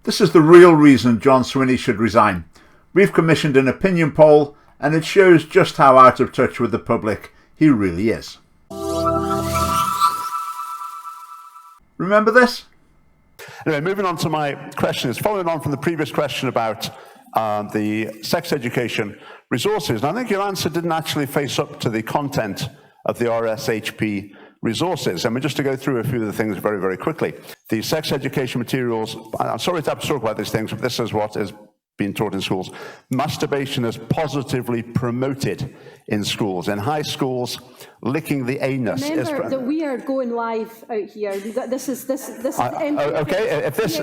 This is the real reason John Swinney should resign. We've commissioned an opinion poll, and it shows just how out of touch with the public he really is. Remember this? Anyway, moving on to my question is following on from the previous question about the sex education resources. And I think your answer didn't actually face up to the content of the RSHP resources. I mean, just to go through a few of the things very, very quickly. The sex education materials, I'm sorry to have to talk about these things, but this is what is being taught in schools. Masturbation is positively promoted in schools. In high schools, licking the anus. Remember that we are going live out here. This is okay. If this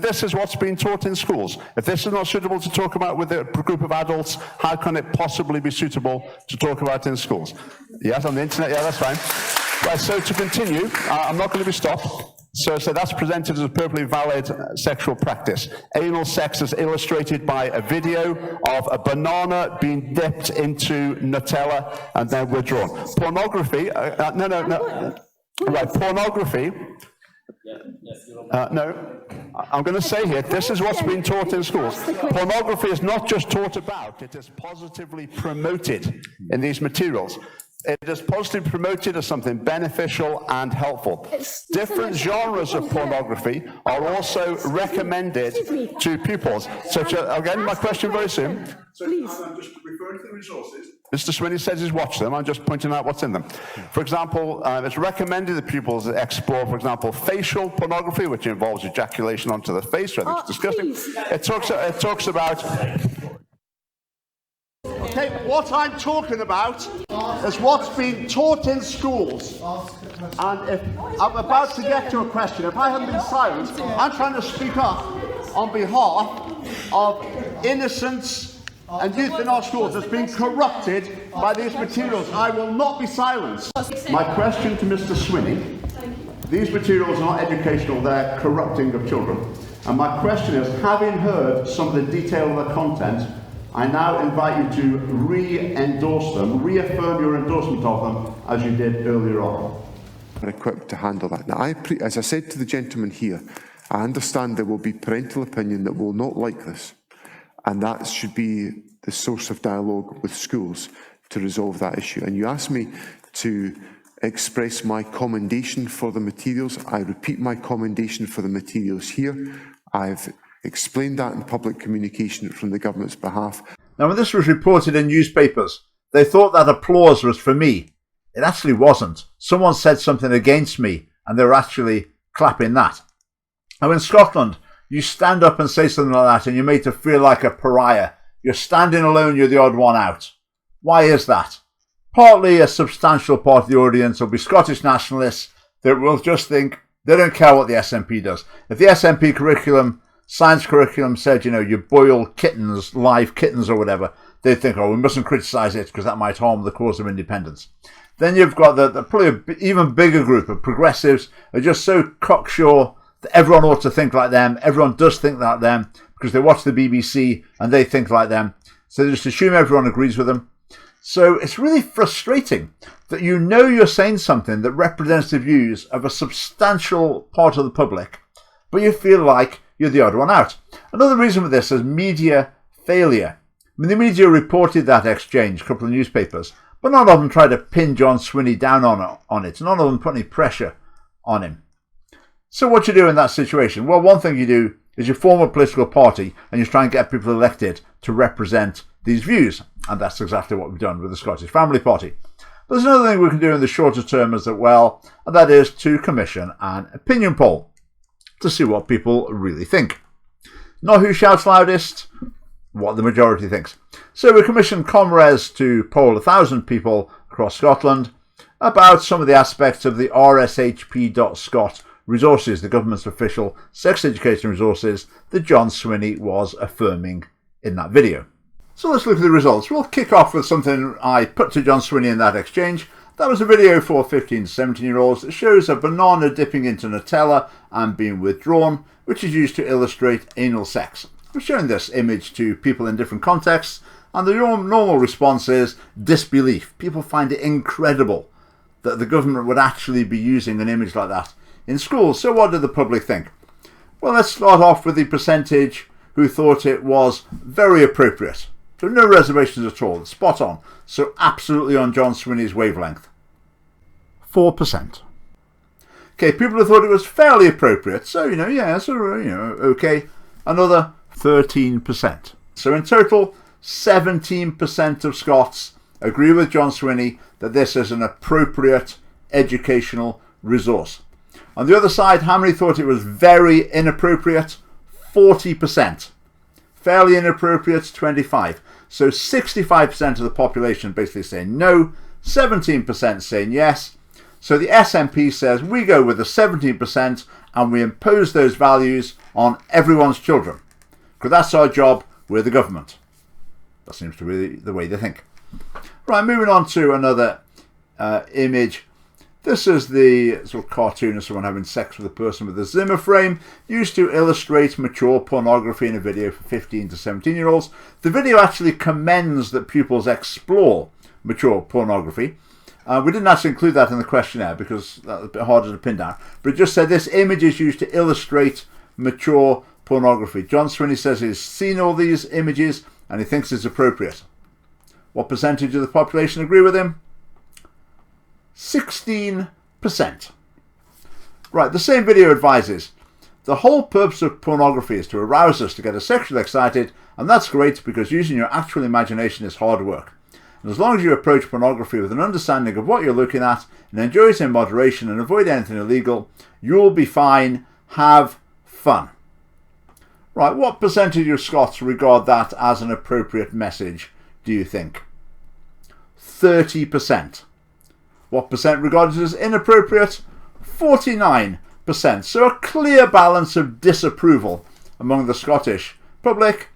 this is what's being taught in schools. If this is not suitable to talk about with a group of adults, how can it possibly be suitable to talk about in schools? Yes, on the internet. Yeah, that's fine. Right. So to continue, I'm not going to be stopped. So that's presented as a perfectly valid sexual practice. Anal sex is illustrated by a video of a banana being dipped into Nutella and then withdrawn. Pornography, Right, pornography. No, I'm going to say here, this is what's being taught in schools. Pornography is not just taught about, it is positively promoted in these materials. It is positively promoted as something beneficial and helpful. Different genres of pornography are also recommended to pupils. Such as, again, my question very soon. Please. I'm just referring to the resources. Mr. Swinney says he's watched them. I'm just pointing out what's in them. For example, it's recommended that pupils explore, for example, facial pornography, which involves ejaculation onto the face. I think it's disgusting. It talks about. Okay, what I'm talking about is what's being taught in schools. And if I'm about to get to a question, if I haven't been silent, I'm trying to speak up on behalf of innocents and youth in our schools that's been corrupted by these materials. I will not be silenced. My question to Mr. Swinney, these materials are not educational, they're corrupting of children. And my question is, having heard some of the detail of the content, I now invite you to re-endorse them, reaffirm your endorsement of them as you did earlier on. We're equipped to handle that. Now, as I said to the gentleman here, I understand there will be parental opinion that will not like this, and that should be the source of dialogue with schools to resolve that issue. And you asked me to express my commendation for the materials. I repeat my commendation for the materials here. I've explained that in public communication from the government's behalf. Now, when this was reported in newspapers, they thought that applause was for me. It actually wasn't. Someone said something against me, and they were actually clapping that. Now, in Scotland, you stand up and say something like that, and you're made to feel like a pariah. You're standing alone, you're the odd one out. Why is that? Partly a substantial part of the audience will be Scottish nationalists that will just think they don't care what the SNP does. If the SNP curriculum, science curriculum said, you boil kittens, live kittens or whatever, they think, oh, we mustn't criticise it because that might harm the cause of independence. Then you've got the probably even bigger group of progressives who are just so cocksure that everyone ought to think like them. Everyone does think like them because they watch the BBC and they think like them. So they just assume everyone agrees with them. So it's really frustrating that you're saying something that represents the views of a substantial part of the public, but you feel like you're the odd one out. Another reason for this is media failure. I mean, the media reported that exchange, a couple of newspapers, but none of them tried to pin John Swinney down on it. None of them put any pressure on him. So what you do in that situation? Well, one thing you do is you form a political party and you try and get people elected to represent these views. And that's exactly what we've done with the Scottish Family Party. But there's another thing we can do in the shorter term as well, and that is to commission an opinion poll to see what people really think. Not who shouts loudest, what the majority thinks. So we commissioned Comres to poll 1,000 people across Scotland about some of the aspects of the RSHP.scot resources, the government's official sex education resources that John Swinney was affirming in that video. So let's look at the results. We'll kick off with something I put to John Swinney in that exchange. That was a video for 15 to 17-year-olds that shows a banana dipping into Nutella and being withdrawn, which is used to illustrate anal sex. We're showing this image to people in different contexts, and the normal response is disbelief. People find it incredible that the government would actually be using an image like that in schools. So what did the public think? Well, let's start off with the percentage who thought it was very appropriate. So no reservations at all, spot on. So absolutely on John Swinney's wavelength. 4%. Okay, people who thought it was fairly appropriate, so, okay. Another 13%. So in total, 17% of Scots agree with John Swinney that this is an appropriate educational resource. On the other side, how many thought it was very inappropriate? 40%. Fairly inappropriate, 25%. So 65% of the population basically saying no, 17% saying yes. So the SNP says we go with the 17% and we impose those values on everyone's children. Because that's our job, we're the government. That seems to be the way they think. Right, moving on to another image. This is the sort of cartoon of someone having sex with a person with a Zimmer frame, used to illustrate mature pornography in a video for 15 to 17-year-olds. The video actually commends that pupils explore mature pornography. We didn't actually include that in the questionnaire because that was a bit harder to pin down. But it just said this image is used to illustrate mature pornography. John Swinney says he's seen all these images and he thinks it's appropriate. What percentage of the population agree with him? 16%. Right, the same video advises, the whole purpose of pornography is to arouse us, to get us sexually excited, and that's great because using your actual imagination is hard work. And as long as you approach pornography with an understanding of what you're looking at and enjoy it in moderation and avoid anything illegal, you'll be fine. Have fun. Right, what percentage of Scots regard that as an appropriate message, do you think? 30%. What percent regard it as inappropriate? 49%. So a clear balance of disapproval among the Scottish public.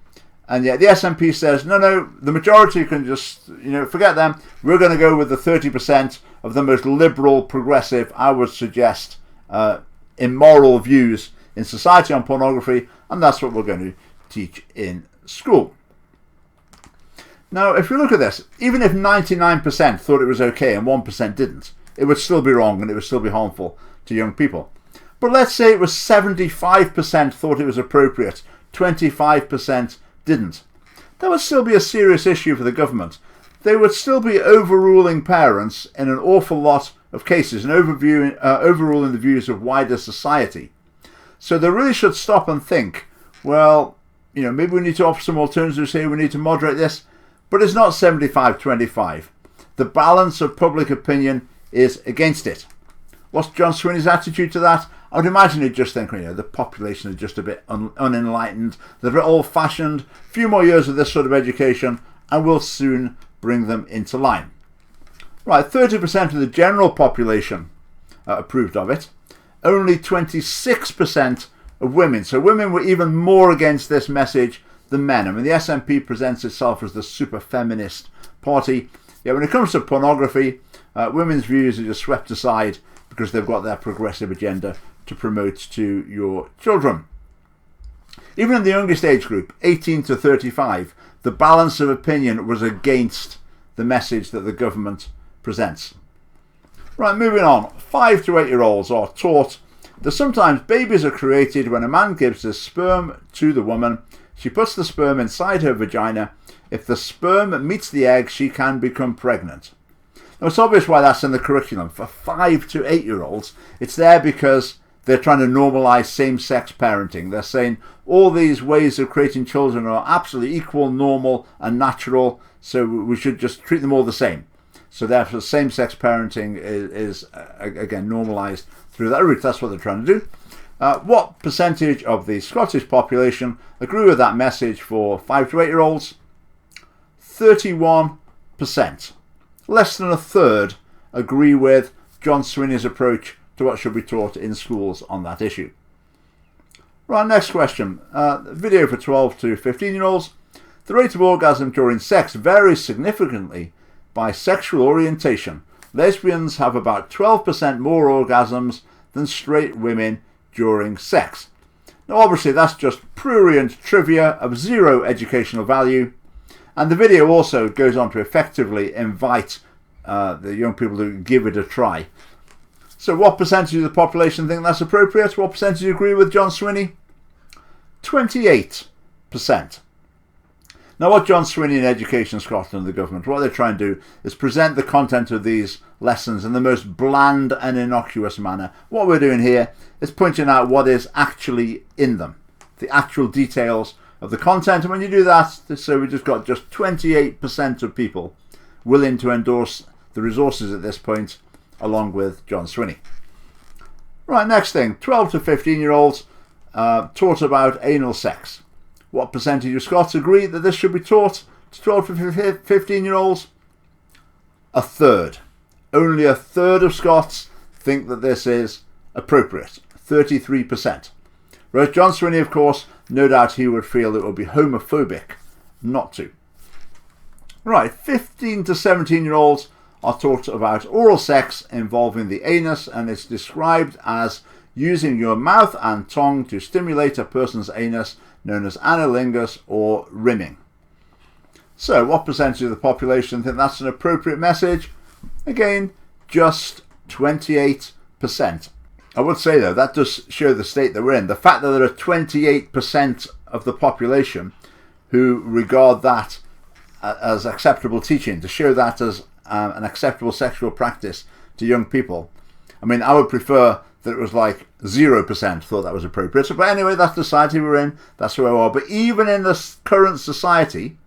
And yet the SNP says, no, the majority can just, forget them. We're going to go with the 30% of the most liberal, progressive, I would suggest, immoral views in society on pornography. And that's what we're going to teach in school. Now, if you look at this, even if 99% thought it was okay and 1% didn't, it would still be wrong and it would still be harmful to young people. But let's say it was 75% thought it was appropriate, 25% didn't. That would still be a serious issue for the government. They would still be overruling parents in an awful lot of cases and overruling the views of wider society. So they really should stop and think, well, maybe we need to offer some alternatives here, we need to moderate this. But it's not 75-25. The balance of public opinion is against it. What's John Swinney's attitude to that? I would imagine he'd just think, the population is just a bit unenlightened, they're a bit old-fashioned, a few more years of this sort of education, and we'll soon bring them into line. Right, 30% of the general population approved of it. Only 26% of women. So women were even more against this message than men. I mean, the SNP presents itself as the super feminist party. Yet when it comes to pornography, women's views are just swept aside because they've got their progressive agenda to promote to your children. Even in the youngest age group, 18 to 35, the balance of opinion was against the message that the government presents. Right, moving on. 5 to 8-year-olds are taught that sometimes babies are created when a man gives his sperm to the woman. She puts the sperm inside her vagina. If the sperm meets the egg, she can become pregnant. Now, it's obvious why that's in the curriculum. For 5 to 8-year-olds, it's there because they're trying to normalise same-sex parenting. They're saying all these ways of creating children are absolutely equal, normal and natural, so we should just treat them all the same. So therefore, same-sex parenting is again, normalised through that route. That's what they're trying to do. What percentage of the Scottish population agree with that message for 5 to 8-year-olds? 31%. Less than a third agree with John Swinney's approach to what should be taught in schools on that issue. Right, next question. Video for 12 to 15-year-olds. The rate of orgasm during sex varies significantly by sexual orientation. Lesbians have about 12% more orgasms than straight women during sex. Now obviously that's just prurient trivia of zero educational value, and the video also goes on to effectively invite the young people to give it a try. So what percentage of the population think that's appropriate? What percentage agree with John Swinney? 28%. Now, what John Swinney and Education Scotland, the government, what they try and do is present the content of these lessons in the most bland and innocuous manner. What we're doing here is pointing out what is actually in them, the actual details of the content. And when you do that, so we just got just 28% of people willing to endorse the resources at this point, along with John Swinney. Right, next thing, 12 to 15-year-olds taught about anal sex. What percentage of Scots agree that this should be taught to 12 to 15-year-olds? A third. Only a third of Scots think that this is appropriate, 33%. Whereas John Swinney, of course, no doubt he would feel it would be homophobic not to. Right, 15 to 17-year-olds are taught about oral sex involving the anus, and it's described as using your mouth and tongue to stimulate a person's anus, known as analingus or rimming. So, what percentage of the population think that's an appropriate message? Again, just 28%. I would say, though, that does show the state that we're in. The fact that there are 28% of the population who regard that as acceptable teaching, to show that as an acceptable sexual practice to young people. I mean, I would prefer that it was like 0% thought that was appropriate. But anyway, that's the society we're in. That's where we are. But even in this current society,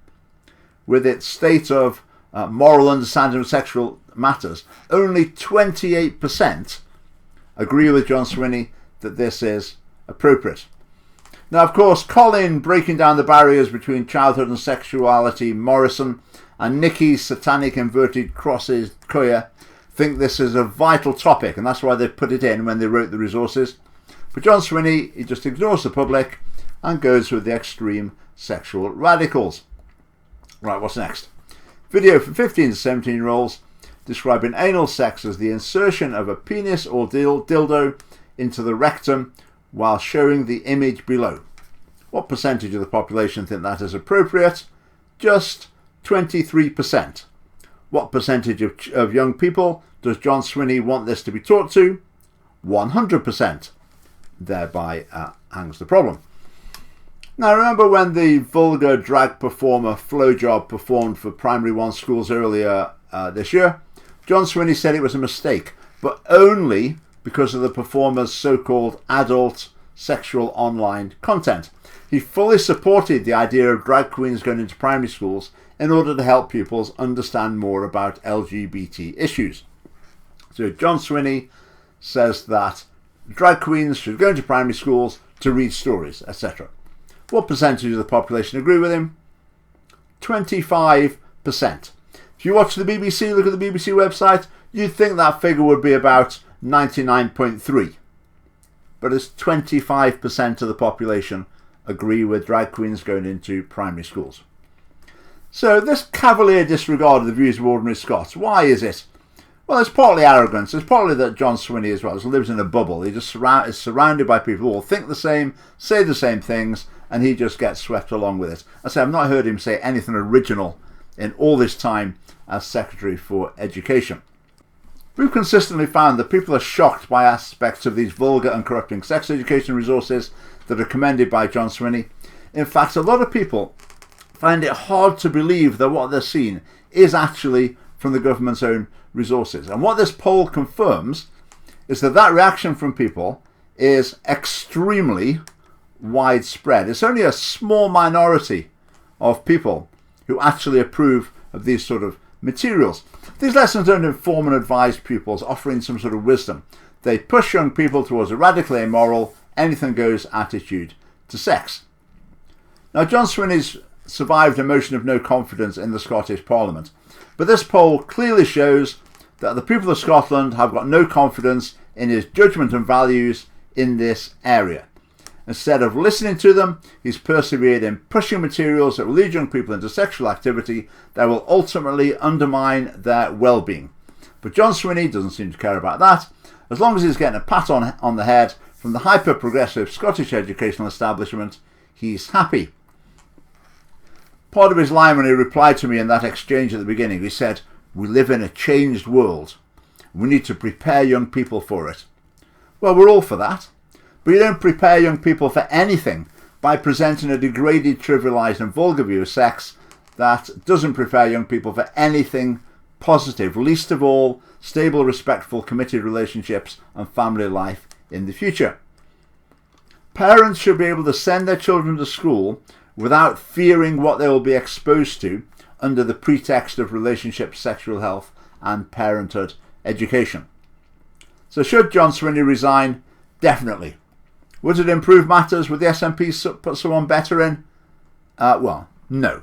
with its state of moral understanding of sexual matters, only 28% agree with John Swinney that this is appropriate. Now, of course, Colin, breaking down the barriers between childhood and sexuality, Morrison, and Nikki's satanic inverted crosses, Coyer, think this is a vital topic, and that's why they put it in when they wrote the resources. But John Swinney, he just ignores the public and goes with the extreme sexual radicals. Right, what's next? Video for 15 to 17-year-olds describing anal sex as the insertion of a penis or dildo into the rectum while showing the image below. What percentage of the population think that is appropriate? Just 23%. What percentage of young people does John Swinney want this to be taught to? 100%. Thereby hangs the problem. Now, remember when the vulgar drag performer Flowjob performed for Primary 1 schools earlier this year? John Swinney said it was a mistake, but only because of the performer's so-called adult sexual online content. He fully supported the idea of drag queens going into primary schools in order to help pupils understand more about LGBT issues. So John Swinney says that drag queens should go into primary schools to read stories, etc. What percentage of the population agree with him? 25%. If you watch the BBC, look at the BBC website, you'd think that figure would be about 99.3. But it's 25% of the population agree with drag queens going into primary schools. So this cavalier disregard of the views of ordinary Scots, why is it? Well, it's partly arrogance. It's partly that John Swinney as well lives in a bubble. He just is surrounded by people who all think the same, say the same things, and he just gets swept along with it. I say I've not heard him say anything original in all this time as Secretary for Education. We've consistently found that people are shocked by aspects of these vulgar and corrupting sex education resources that are commended by John Swinney. In fact, a lot of people find it hard to believe that what they're seeing is actually from the government's own resources. And what this poll confirms is that reaction from people is extremely widespread. It's only a small minority of people who actually approve of these sort of materials. These lessons don't inform and advise pupils, offering some sort of wisdom. They push young people towards a radically immoral, anything-goes attitude to sex. Now, John Swinney's survived a motion of no confidence in the Scottish Parliament, but this poll clearly shows that the people of Scotland have got no confidence in his judgment and values in this area. Instead of listening to them, he's persevered in pushing materials that will lead young people into sexual activity that will ultimately undermine their well-being. But John Swinney doesn't seem to care about that. As long as he's getting a pat on the head from the hyper-progressive Scottish educational establishment, he's happy. Part of his line when he replied to me in that exchange at the beginning, he said, "We live in a changed world. We need to prepare young people for it." Well, we're all for that. But you don't prepare young people for anything by presenting a degraded, trivialised and vulgar view of sex that doesn't prepare young people for anything positive, least of all stable, respectful, committed relationships and family life in the future. Parents should be able to send their children to school without fearing what they will be exposed to under the pretext of relationships, sexual health and parenthood education. So should John Swinney resign? Definitely. Would it improve matters? Would the SNP put someone better in? Well, no.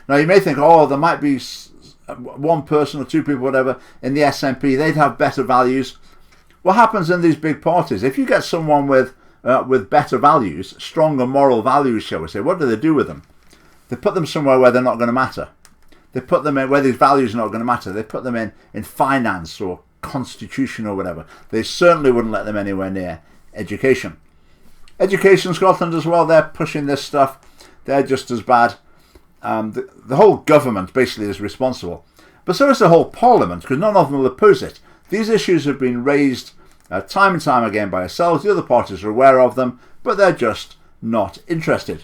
Now you may think, oh, there might be one person or two people, whatever, in the SNP, they'd have better values. What happens in these big parties? If you get someone with better values, stronger moral values, shall we say, what do they do with them? They put them somewhere where they're not going to matter. They put them in where these values are not going to matter. They put them in finance or constitution or whatever. They certainly wouldn't let them anywhere near education. Education in Scotland as well, they're pushing this stuff. They're just as bad. The whole government basically is responsible. But so is the whole parliament, because none of them will oppose it. These issues have been raised time and time again by ourselves. The other parties are aware of them, but they're just not interested.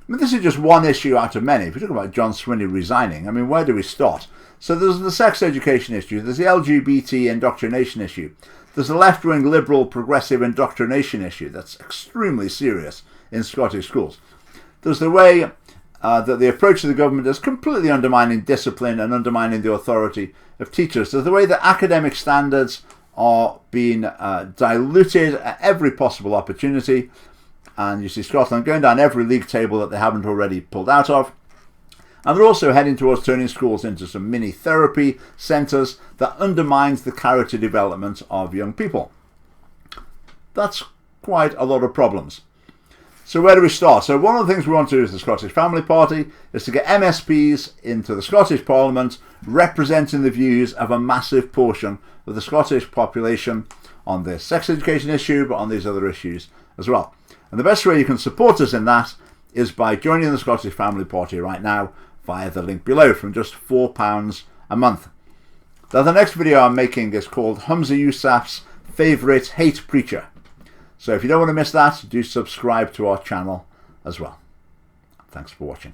I mean, this is just one issue out of many. If you talk about John Swinney resigning, I mean, where do we start? So there's the sex education issue, there's the LGBT indoctrination issue, there's the left-wing liberal progressive indoctrination issue that's extremely serious in Scottish schools. There's the way that the approach of the government is completely undermining discipline and undermining the authority of teachers. There's the way that academic standards are being diluted at every possible opportunity. And you see Scotland going down every league table that they haven't already pulled out of. And they're also heading towards turning schools into some mini therapy centres that undermines the character development of young people. That's quite a lot of problems. So where do we start? So one of the things we want to do as the Scottish Family Party is to get MSPs into the Scottish Parliament representing the views of a massive portion of the Scottish population on this sex education issue, but on these other issues as well. And the best way you can support us in that is by joining the Scottish Family Party right now via the link below from just £4 a month. Now the next video I'm making is called Humza Yousaf's Favourite Hate Preacher. So if you don't want to miss that, do subscribe to our channel as well. Thanks for watching.